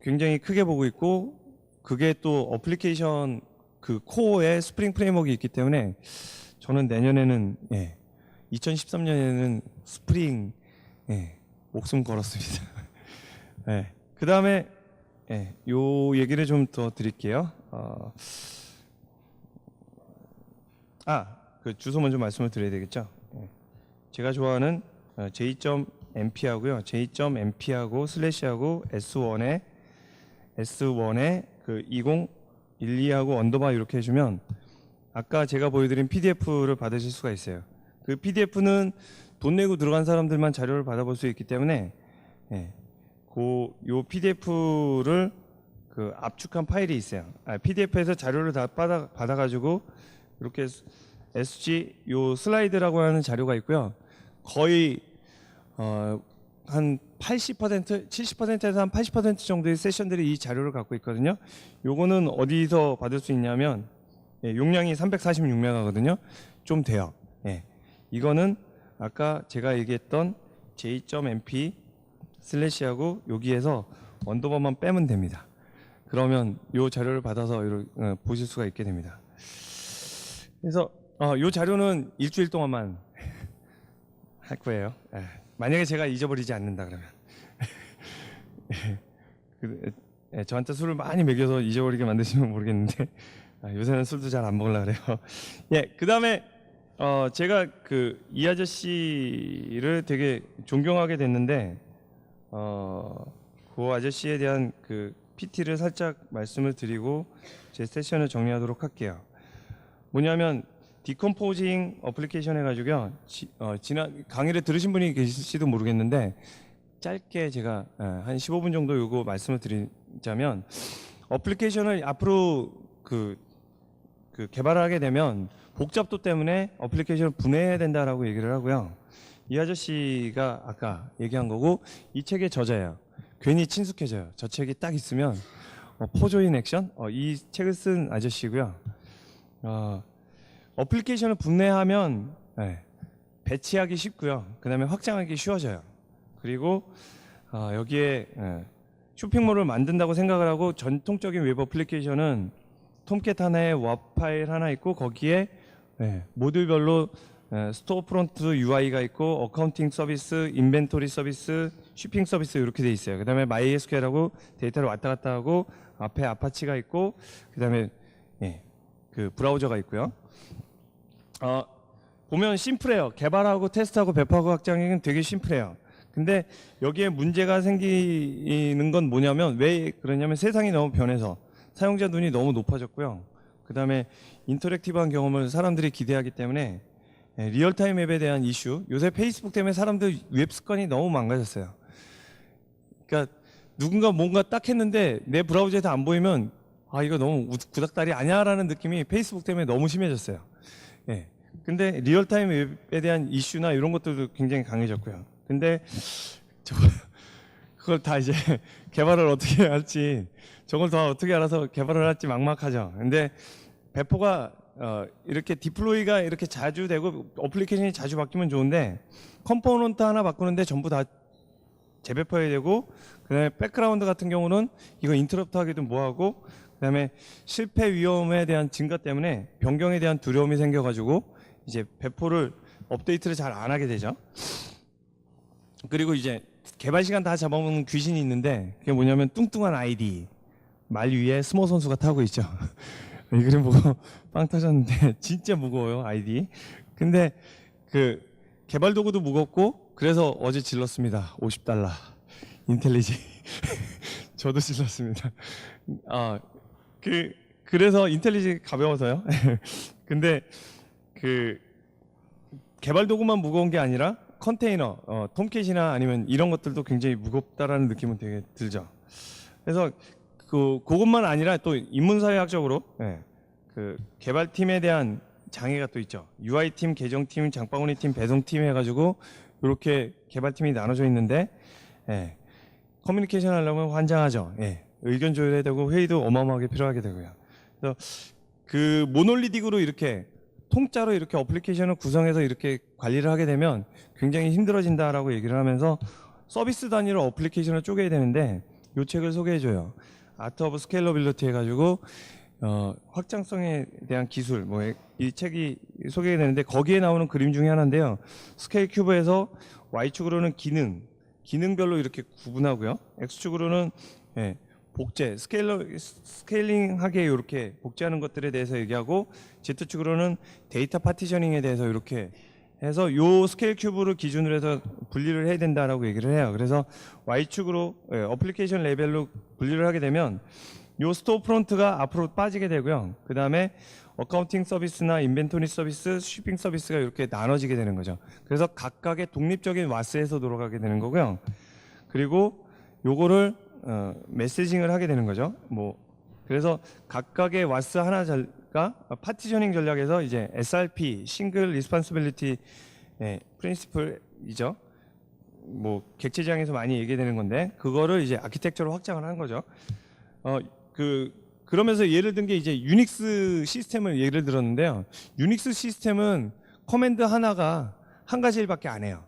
A: 굉장히 크게 보고 있고 그게 또 어플리케이션 그 코어에 스프링 프레임워크가 있기 때문에 저는 내년에는 2013년에는 스프링 목숨 걸었습니다. 그 다음에 요 얘기를 좀 더 드릴게요. 그 주소 먼저 말씀을 드려야 되겠죠. 제가 좋아하는 j.mp하고요. j.mp하고 슬래시하고 s1에 그 2012하고 언더바 이렇게 해주면 아까 제가 보여드린 PDF를 받으실 수가 있어요. 그 PDF는 돈 내고 들어간 사람들만 자료를 받아볼 수 있기 때문에 요 PDF를 그 압축한 파일이 있어요. PDF에서 자료를 다 받아가지고 이렇게 SG 요 슬라이드라고 하는 자료가 있고요. 거의 한 80%, 70%에서 한 80% 정도의 세션들이 이 자료를 갖고 있거든요. 요거는 어디서 받을 수 있냐면 용량이 346메가거든요. 좀 돼요. 이거는 아까 제가 얘기했던 j.mp 슬래시하고 여기에서 언더바만 빼면 됩니다. 그러면 요 자료를 받아서 보실 수가 있게 됩니다. 그래서 요 자료는 일주일 동안만 할 거예요. 만약에 제가 잊어버리지 않는다 그러면 저한테 술을 많이 먹여서 잊어버리게 만드시면 모르겠는데 요새는 술도 잘 안 먹으려고 그래요. 그 다음에 제가 이 아저씨를 되게 존경하게 됐는데 그 아저씨에 대한 PT를 살짝 말씀을 드리고 제 세션을 정리하도록 할게요. 뭐냐면 디컴포징 어플리케이션 해가지고요. 지난 강의를 들으신 분이 계실지도 모르겠는데 짧게 제가 한 15분 정도 요거 말씀을 드리자면 어플리케이션을 앞으로 개발하게 되면 복잡도 때문에 어플리케이션을 분해해야 된다라고 얘기를 하고요. 이 아저씨가 아까 얘기한 거고 이 책의 저자예요. 괜히 친숙해져요. 저 책이 딱 있으면 포조인 액션 이 책을 쓴 아저씨고요. 어플리케이션을 분해하면 배치하기 쉽고요. 그 다음에 확장하기 쉬워져요. 그리고 여기에 쇼핑몰을 만든다고 생각을 하고 전통적인 웹 어플리케이션은 톰캣 하나에 왑 파일 하나 있고 거기에 모듈별로 스토어 프론트 UI가 있고 어카운팅 서비스, 인벤토리 서비스, 쉬핑 서비스 이렇게 돼 있어요. 그 다음에 MySQL하고 데이터를 왔다 갔다 하고 앞에 아파치가 있고 그 다음에 그 브라우저가 있고요. 보면 심플해요. 개발하고 테스트하고 배포하고 확장하기는 되게 심플해요. 근데 여기에 문제가 생기는 건 뭐냐면 왜 그러냐면 세상이 너무 변해서 사용자 눈이 너무 높아졌고요. 그 다음에 인터랙티브한 경험을 사람들이 기대하기 때문에 리얼타임 앱에 대한 이슈, 요새 페이스북 때문에 사람들 웹 습관이 너무 망가졌어요. 그러니까 누군가 뭔가 딱 했는데 내 브라우저에서 안 보이면 이거 너무 구닥다리 아니야 라는 느낌이 페이스북 때문에 너무 심해졌어요. 근데 리얼타임 웹에 대한 이슈나 이런 것들도 굉장히 강해졌고요. 근데 그걸 다 이제 개발을 어떻게 할지 저걸 다 어떻게 알아서 개발을 할지 막막하죠. 근데 배포가 이렇게 디플로이가 이렇게 자주 되고 어플리케이션이 자주 바뀌면 좋은데 컴포넌트 하나 바꾸는데 전부 다 재배포해야 되고 그다음에 백그라운드 같은 경우는 이거 인터럽트 하기도 뭐하고 그다음에 실패 위험에 대한 증가 때문에 변경에 대한 두려움이 생겨가지고 이제 배포를 업데이트를 잘 안 하게 되죠. 그리고 이제 개발 시간 다 잡아먹는 귀신이 있는데 그게 뭐냐면 뚱뚱한 아이디 말 위에 스모 선수가 타고 있죠. 이 그림 보고 빵 터졌는데 진짜 무거워요 아이디. 근데 그 개발 도구도 무겁고 그래서 어제 질렀습니다. $50 인텔리지. 저도 질렀습니다. 그래서 인텔리지 가벼워서요. 근데 그 개발 도구만 무거운 게 아니라 컨테이너, 톰캣이나 아니면 이런 것들도 굉장히 무겁다라는 느낌은 되게 들죠. 그래서 그것만 아니라 또 인문사회학적으로 그 개발팀에 대한 장애가 또 있죠. UI팀, 계정팀, 장바구니팀, 배송팀 해가지고 이렇게 개발팀이 나눠져 있는데 커뮤니케이션 하려면 환장하죠. 의견 조율해야 되고 회의도 어마어마하게 필요하게 되고요. 그래서 그 모놀리틱으로 이렇게 통짜로 이렇게 어플리케이션을 구성해서 이렇게 관리를 하게 되면 굉장히 힘들어진다라고 얘기를 하면서 서비스 단위로 어플리케이션을 쪼개야 되는데 이 책을 소개해줘요. 아트 오브 스케일러빌리티 해가지고 확장성에 대한 기술 이 책이 소개되는데 거기에 나오는 그림 중에 하나인데요. 스케일 큐브에서 Y축으로는 기능별로 이렇게 구분하고요. X축으로는 복제, 스케일링하게 이렇게 복제하는 것들에 대해서 얘기하고 Z축으로는 데이터 파티셔닝에 대해서 이렇게 해서 요 스케일 큐브를 기준으로 해서 분리를 해야 된다라고 얘기를 해요. 그래서 Y축으로 어플리케이션 레벨로 분리를 하게 되면 요 스토어 프론트가 앞으로 빠지게 되고요. 그 다음에 어카운팅 서비스나 인벤토리 서비스, 쉬핑 서비스가 이렇게 나눠지게 되는 거죠. 그래서 각각의 독립적인 와스에서 돌아가게 되는 거고요. 그리고 요거를 메시징을 하게 되는 거죠. 그래서 각각의 와스 하나가 파티셔닝 전략에서 이제 SRP, 싱글 리스폰시빌리티 프린시플이죠. 객체지향에서 많이 얘기되는 건데 그거를 이제 아키텍처로 확장을 한 거죠. 그러면서 예를 든 게 이제 유닉스 시스템을 예를 들었는데요. 유닉스 시스템은 커맨드 하나가 한 가지 일밖에 안 해요.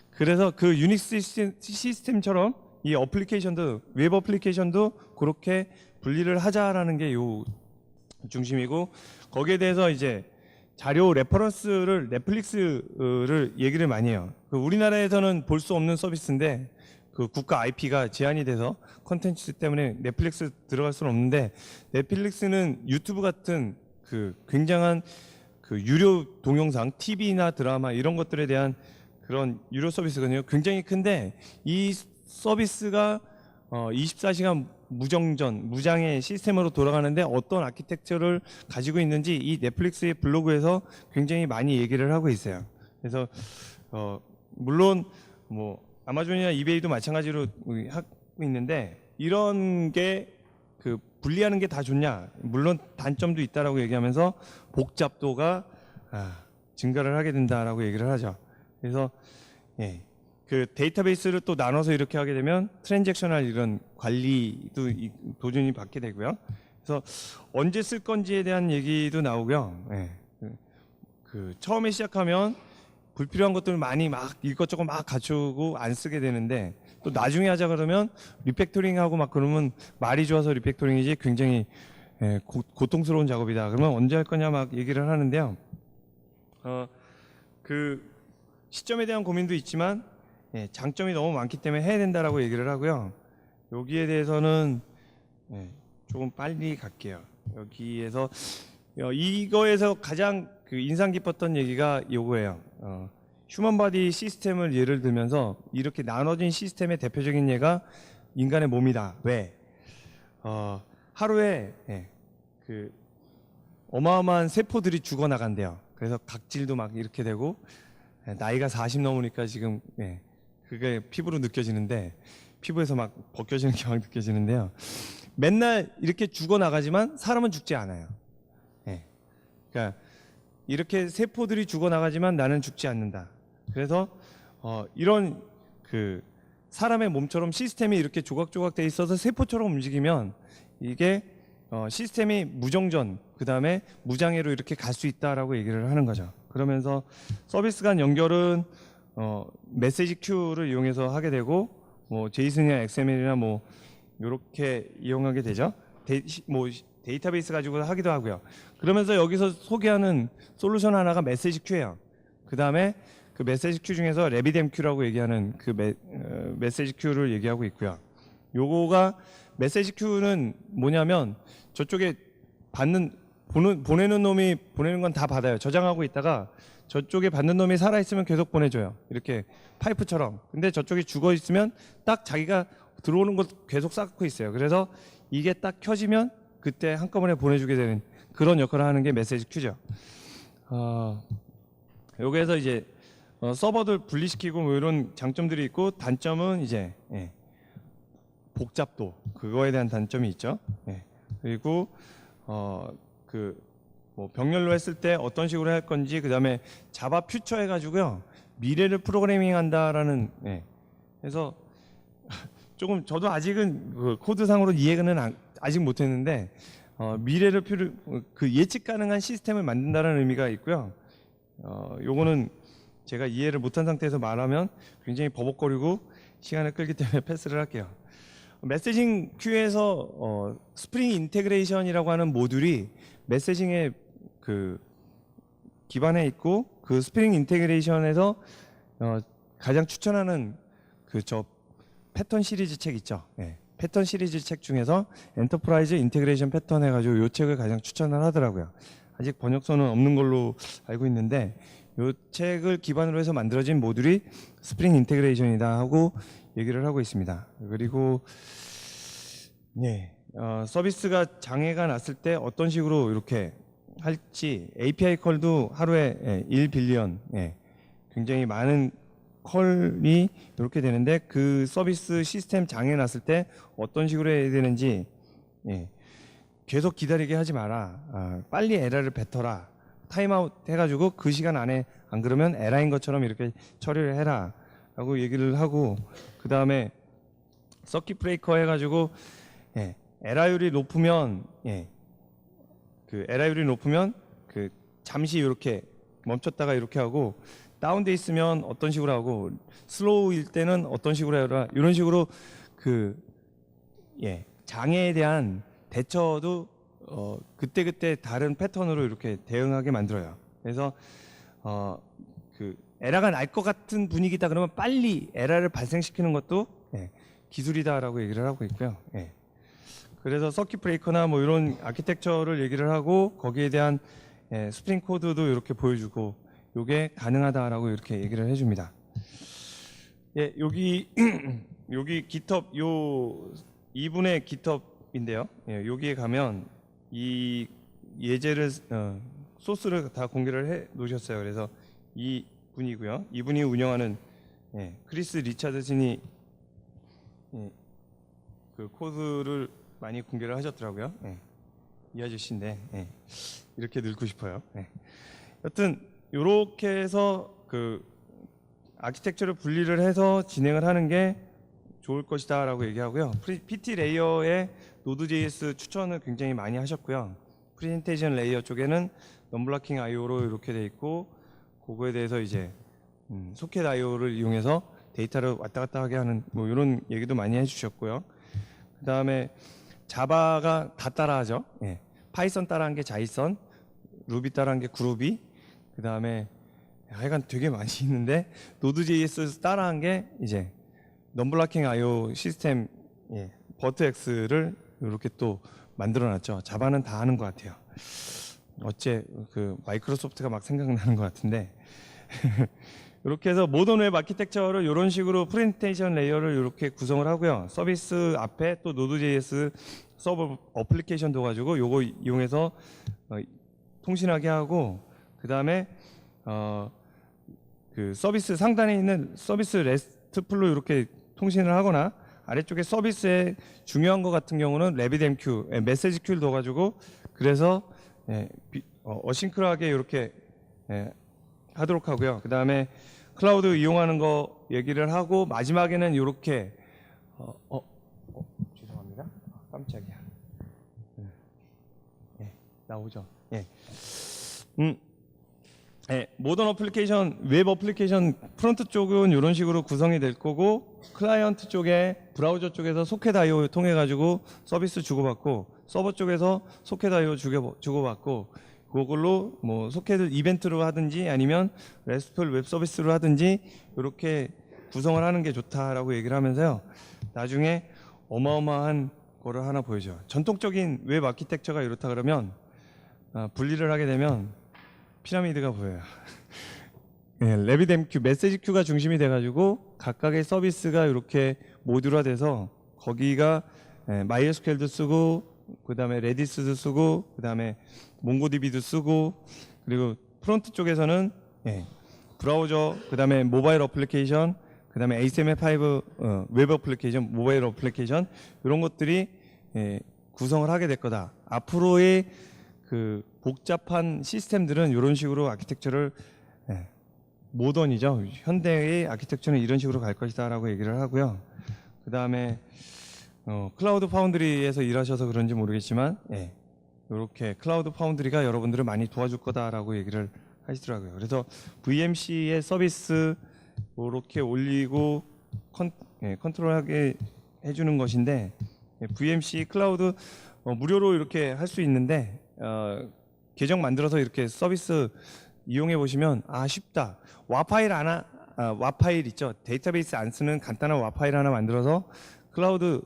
A: 그래서 그 유닉스 시스템처럼 이 어플리케이션도 웹 어플리케이션도 그렇게 분리를 하자라는 게 요 중심이고 거기에 대해서 이제 자료 레퍼런스를 넷플릭스를 얘기를 많이 해요. 우리나라에서는 볼 수 없는 서비스인데 그 국가 IP가 제한이 돼서 컨텐츠 때문에 넷플릭스 들어갈 수는 없는데 넷플릭스는 유튜브 같은 그 굉장한 그 유료 동영상, TV나 드라마 이런 것들에 대한 그런 유료 서비스거든요. 굉장히 큰데 이 서비스가 24시간 무장의 시스템으로 돌아가는데 어떤 아키텍처를 가지고 있는지 이 넷플릭스의 블로그에서 굉장히 많이 얘기를 하고 있어요. 그래서 물론 아마존이나 이베이도 마찬가지로 하고 있는데 이런 게 그 분리하는 게 다 좋냐? 물론 단점도 있다라고 얘기하면서 복잡도가 증가를 하게 된다라고 얘기를 하죠. 그래서 예, 그 데이터베이스를 또 나눠서 이렇게 하게 되면 트랜잭셔널 이런 관리도 도중히 받게 되고요. 그래서 언제 쓸 건지에 대한 얘기도 나오고요. 예, 그 처음에 시작하면 불필요한 것들을 많이 막 이것저것 막 갖추고 안 쓰게 되는데 또 나중에 하자 그러면 리팩토링하고 막 그러면 말이 좋아서 리팩토링이지 굉장히 고통스러운 작업이다. 그러면 언제 할 거냐 막 얘기를 하는데요. 그 시점에 대한 고민도 있지만 장점이 너무 많기 때문에 해야 된다라고 얘기를 하고요. 여기에 대해서는 조금 빨리 갈게요. 여기에서 이거에서 가장 그 인상 깊었던 얘기가 요거예요. 휴먼 바디 시스템을 예를 들면서 이렇게 나눠진 시스템의 대표적인 예가 인간의 몸이다. 왜? 하루에 그 어마어마한 세포들이 죽어나간대요. 그래서 각질도 막 이렇게 되고 나이가 40 넘으니까 지금 그게 피부로 느껴지는데 피부에서 막 벗겨지는 게 막 느껴지는데요. 맨날 이렇게 죽어나가지만 사람은 죽지 않아요. 그러니까 이렇게 세포들이 죽어나가지만 나는 죽지 않는다. 그래서 이런 그 사람의 몸처럼 시스템이 이렇게 조각조각 돼 있어서 세포처럼 움직이면 이게 시스템이 무정전 그 다음에 무장애로 이렇게 갈 수 있다라고 얘기를 하는 거죠. 그러면서 서비스 간 연결은 메시지 큐를 이용해서 하게 되고 뭐 제이슨이나 XML이나 뭐 이렇게 이용하게 되죠. 데이터베이스 가지고 하기도 하고요. 그러면서 여기서 소개하는 솔루션 하나가 메시지 큐예요. 그 다음에 그 메시지 큐 중에서 레비뎀 큐라고 얘기하는 그 메시지 큐를 얘기하고 있고요. 요거가 메시지 큐는 뭐냐면 저쪽에 보내는 놈이 보내는 건 다 받아요. 저장하고 있다가 저쪽에 받는 놈이 살아있으면 계속 보내줘요. 이렇게 파이프처럼. 근데 저쪽이 죽어 있으면 딱 자기가 들어오는 것 계속 쌓고 있어요. 그래서 이게 딱 켜지면 그때 한꺼번에 보내주게 되는 그런 역할을 하는 게 메시지 큐죠. 여기에서 이제 서버들 분리시키고 뭐 이런 장점들이 있고 단점은 이제 복잡도 그거에 대한 단점이 있죠. 그리고 뭐 병렬로 했을 때 어떤 식으로 할 건지 그다음에 자바 퓨처 해가지고요 미래를 프로그래밍 한다라는 그래서 조금 저도 아직은 그 코드상으로 이해는 아직 못했는데 미래를 그 예측 가능한 시스템을 만든다는 의미가 있고요. 요거는 제가 이해를 못한 상태에서 말하면 굉장히 버벅거리고 시간을 끌기 때문에 패스를 할게요. 메시징 큐에서 스프링 인테그레이션이라고 하는 모듈이 메시징의 그 기반에 있고 그 스프링 인테그레이션에서 가장 추천하는 그 패턴 시리즈 책 있죠. 패턴 시리즈 책 중에서 엔터프라이즈 인테그레이션 패턴 해가지고 이 책을 가장 추천을 하더라고요. 아직 번역서는 없는 걸로 알고 있는데 이 책을 기반으로 해서 만들어진 모듈이 스프링 인테그레이션이다 하고 얘기를 하고 있습니다. 그리고 서비스가 장애가 났을 때 어떤 식으로 이렇게 할지 API 컬도 하루에 1빌리언 굉장히 많은 컬이 이렇게 되는데 그 서비스 시스템 장애 났을 때 어떤 식으로 해야 되는지 계속 기다리게 하지 마라. 빨리 에러를 뱉어라. 타임아웃 해가지고 그 시간 안에 안 그러면 에러인 것처럼 이렇게 처리를 해라 라고 얘기를 하고 그 다음에 서킷 브레이커 해가지고 에러율이 높으면 그 에러율이 높으면 그 잠시 이렇게 멈췄다가 이렇게 하고 다운돼 있으면 어떤 식으로 하고 슬로우일 때는 어떤 식으로 해라 이런 식으로 그 장애에 대한 대처도 그때그때 다른 패턴으로 이렇게 대응하게 만들어요. 그래서 그 에러가 날 것 같은 분위기다 그러면 빨리 에러를 발생시키는 것도 기술이다라고 얘기를 하고 있고요. 그래서 서킷 브레이커나 뭐 이런 아키텍처를 얘기를 하고 거기에 대한 스프링 코드도 이렇게 보여주고 요게 가능하다라고 이렇게 얘기를 해줍니다. 여기 여기 GitHub 요 2분의 GitHub인데요. 여기에 가면 이 예제를 소스를 다 공개를 해 놓으셨어요. 그래서 이 분이고요. 이분이 운영하는 크리스 리차드슨이 그 코드를 많이 공개를 하셨더라고요. 예. 이 아저씨인데 예. 이렇게 늙고 싶어요. 예. 여튼 이렇게 해서 그 아키텍처를 분리를 해서 진행을 하는 게 좋을 것이다라고 얘기하고요. PT 레이어의 Node.js 추천을 굉장히 많이 하셨고요. 프레젠테이션 레이어 쪽에는 넘블라킹 IO로 이렇게 돼 있고, 그거에 대해서 이제 소켓 IO를 이용해서 데이터를 왔다 갔다 하게 하는 뭐 이런 얘기도 많이 해주셨고요. 그 다음에 자바가 다 따라하죠. 예. 파이썬 따라한 게 자이썬, 루비 따라한 게 그루비, 그 다음에 하여간 되게 많이 있는데 Node.js 따라한 게 이제 넘블라킹 IO 시스템 버트X를 이렇게 또 만들어놨죠. 자바는 다 하는 것 같아요. 어째 그 마이크로소프트가 막 생각나는 것 같은데 이렇게 해서 모던 웹 아키텍처를 이런 식으로 프레젠테이션 레이어를 이렇게 구성을 하고요. 서비스 앞에 또 Node.js 서버 어플리케이션 둬가지고 요거 이용해서 통신하게 하고, 그 다음에 그 서비스 상단에 있는 서비스 레스트풀로 이렇게 통신을 하거나, 아래쪽에 서비스에 중요한 것 같은 경우는 RabbitMQ, 메시지 큐를 둬가지고 그래서 어싱크하게 이렇게 하도록 하고요. 그 다음에 클라우드 이용하는 거 얘기를 하고, 마지막에는 이렇게 죄송합니다. 깜짝이야. 나오죠. 모던 어플리케이션, 웹 어플리케이션 프론트 쪽은 이런 식으로 구성이 될 거고, 클라이언트 쪽에 브라우저 쪽에서 소켓 IO 통해 가지고 서비스 주고받고, 서버 쪽에서 소켓 IO 주고받고, 그걸로 뭐 소켓을 이벤트로 하든지 아니면 RESTful 웹 서비스로 하든지 이렇게 구성을 하는 게 좋다라고 얘기를 하면서요. 나중에 어마어마한 거를 하나 보여줘요. 전통적인 웹 아키텍처가 이렇다 그러면 분리를 하게 되면 피라미드가 보여요. RabbitMQ, 메시지 큐가 중심이 돼가지고 각각의 서비스가 이렇게 모듈화돼서 거기가 MySQL도 쓰고, 그 다음에 Redis도 쓰고, 그 다음에 몽고DB도 쓰고, 그리고 프론트 쪽에서는 브라우저, 그 다음에 모바일 어플리케이션, 그 다음에 HTML5 웹 어플리케이션, 모바일 어플리케이션, 이런 것들이 구성을 하게 될 거다. 앞으로의 그 복잡한 시스템들은 이런 식으로 아키텍처를 모던이죠. 현대의 아키텍처는 이런 식으로 갈 것이다라고 얘기를 하고요. 그 다음에 클라우드 파운드리에서 일하셔서 그런지 모르겠지만 이렇게 클라우드 파운드리가 여러분들을 많이 도와줄 거다라고 얘기를 하시더라고요. 그래서 VMC의 서비스 이렇게 올리고 컨트롤하게 해주는 것인데, VMC 클라우드 무료로 이렇게 할 수 있는데 계정 만들어서 이렇게 서비스 이용해 보시면 쉽다. 와파일 있죠. 데이터베이스 안 쓰는 간단한 와파일 하나 만들어서 클라우드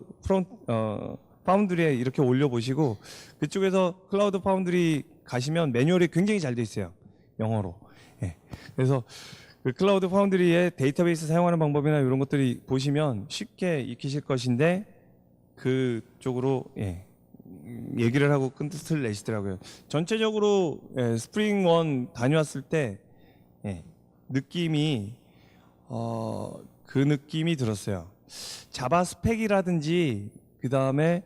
A: 파운드리에 이렇게 올려보시고, 그쪽에서 클라우드 파운드리 가시면 매뉴얼이 굉장히 잘 돼 있어요. 영어로. 그래서 그 클라우드 파운드리의 데이터베이스 사용하는 방법이나 이런 것들이 보시면 쉽게 익히실 것인데, 그쪽으로 얘기를 하고 끝을 내시더라고요. 전체적으로 스프링 1 다녀왔을 때 느낌이 그 느낌이 들었어요. 자바 스펙이라든지, 그 다음에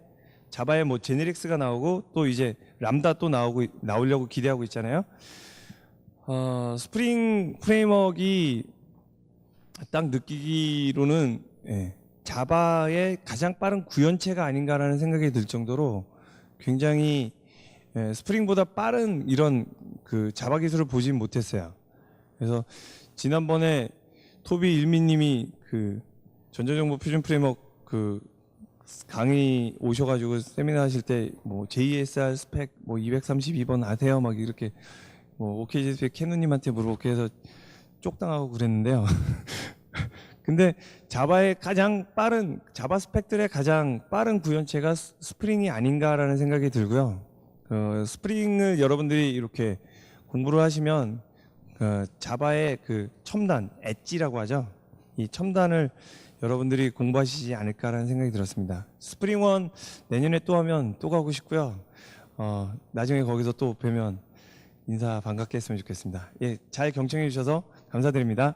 A: 자바에 뭐 제네릭스가 나오고 또 이제 람다 또 나오려고 기대하고 있잖아요. 스프링 프레임워크가 딱 느끼기로는 자바의 가장 빠른 구현체가 아닌가라는 생각이 들 정도로 굉장히 스프링보다 빠른 이런 그 자바 기술을 보진 못했어요. 그래서 지난번에 토비 일미님이 그 전자정보 표준 프레임워크 그 강의 오셔가지고 세미나 하실 때 뭐 JSR 스펙 뭐 232번 아세요? 막 이렇게 뭐 OKGSP 캐누님한테 물어보게 해서 쪽당하고 그랬는데요. 근데 자바의 가장 빠른, 자바 스펙들의 가장 빠른 구현체가 스프링이 아닌가라는 생각이 들고요. 스프링을 여러분들이 이렇게 공부를 하시면 자바의 그 첨단, 엣지라고 하죠. 이 첨단을 여러분들이 공부하시지 않을까라는 생각이 들었습니다. 스프링 1 내년에 또 하면 또 가고 싶고요. 나중에 거기서 또 뵈면 인사 반갑게 했으면 좋겠습니다. 잘 경청해 주셔서 감사드립니다.